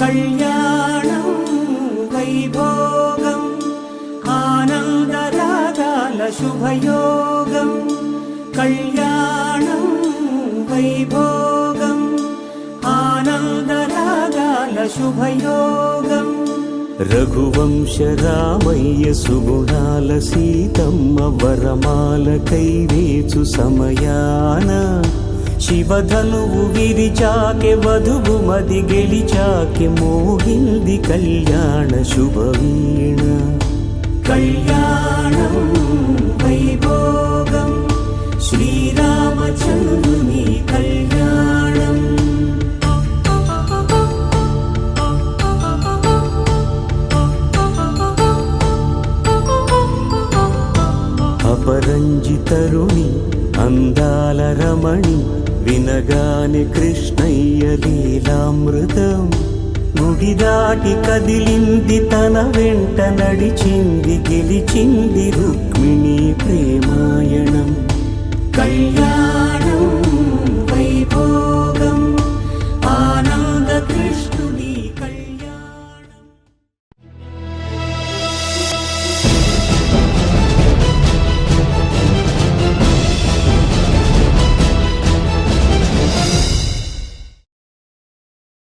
కళ్యాణం వైభోగం ఆనందరాగాల శుభయోగం. కళ్యాణం వైభోగం ఆనందరాగాల శుభయోగం. రఘువంశ రామయ్య సుగుణాల సీతమ్మ వరమాల కైవేచు సమయాన శివధనువు విరిచాకె వధువు మది గెలిచాకె మోగింది కళ్యాణ శుభవీణ. కళ్యాణం వైభోగం శ్రీరామచంద్రుని కళ్యాణం. అపరంజి తరుణి అందాల రమణి వినగాని కృష్ణయ్య లీలామృతం. గుడి దాటి కదిలింది తన వెంట నడిచింది గెలిచింది రుక్మిణి